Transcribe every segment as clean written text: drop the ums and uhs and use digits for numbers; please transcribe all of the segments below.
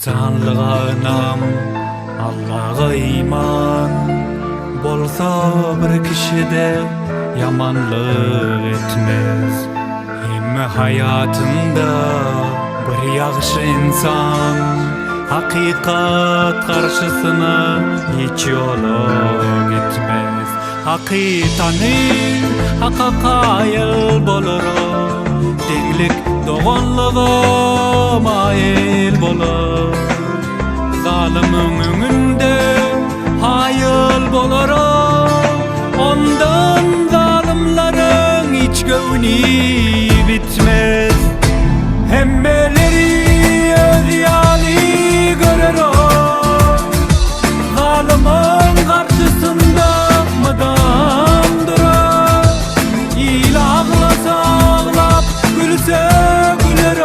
Canlığa inam, Allah'a iman bolsa bir kişide yamanlık etmez. Himme hayatında bir yaxşı insan hakikat karşısına hiç yola gitmez. Hakikatni hakka kayıl bolur, denglik doğanlığa mail bolur. Zalimin önünde hayıl bolur, ondan zalimlerin hiç gövni bitmez. Hemmeleri öz yali görür, zalimin karşısında mıdan durur. İlahla ağlap gülse güler,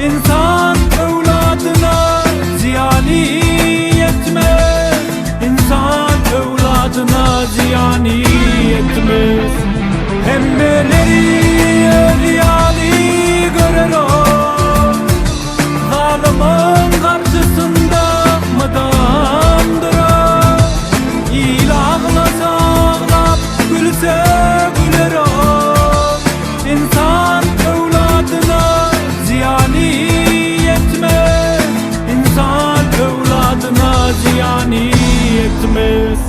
insan evladına ziyani yetmez. İnsan evladına ziyani yetmez. Hemmeleri öz yali görür, zalimin karşısında mıdan durur. İlahla ağlap gülse güler, insan evladına ziyani yetmez. İnsan evladına ziyani yetmez.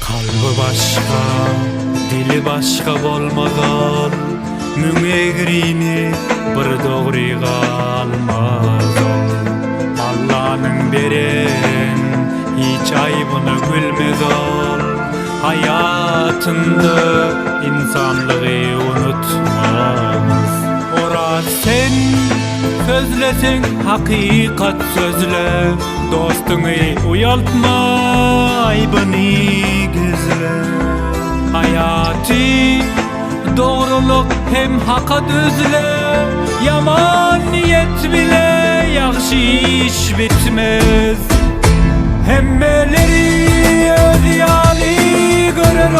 Kalbi başka, dili başka bolmadan, müngegrini bir doğriga almaz. Allah'ın beren hiç aybını gülmez ol. Hayatında insanlığı unutmaz. Ora sen sözlesen hakikat sözle, dostunu uyaltma, aybını gizle. Hayati doğruluk hem haka düzle, yaman niyet bile yaxşı iş bitmez. Hemmeleri öz yali görür,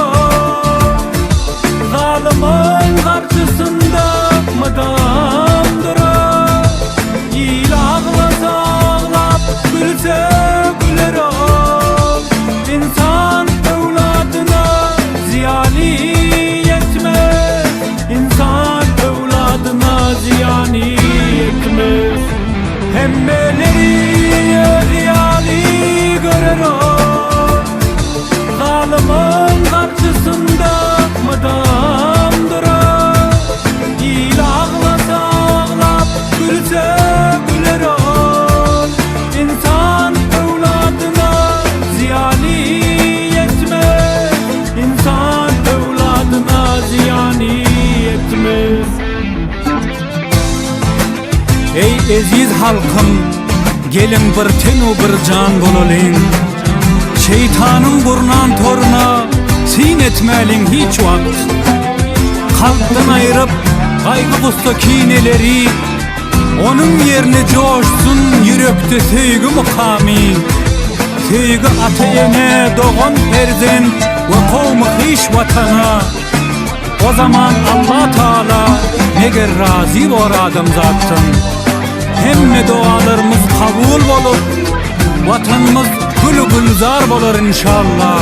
zalimin karşısında mıdan durur. İlahla ağlap gülse güler, insan evladına ziyani yetmez. İnsan evladına ziyani yetmez. Hemmeleri öz yali görür, zalimin karşısında mıdan durur. İlahla ağlap gülse güler, insan evladına ziyani yetmez. İnsan evladına ziyani yetmez. Ey aziz halkım, gelin bir tenu bir can bolalım. Şeytanın burnan toruna sin etmelin hiç vakt. Kalpten ayırıp kaygı kusta kineleri, onun yerine coşsun yürekte sevgi mukami. Sevgi atayene doğan perzent ve kavmi hiç vatana. O zaman Allah Teala neger razı bor adam zattın. Hemme dualarımız kabul bolup, vatanımız gülü gülzar bolur inşallah.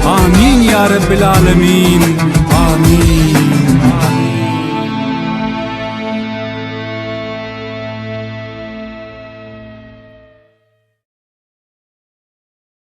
Amin ya Rabbil alemin. Amin.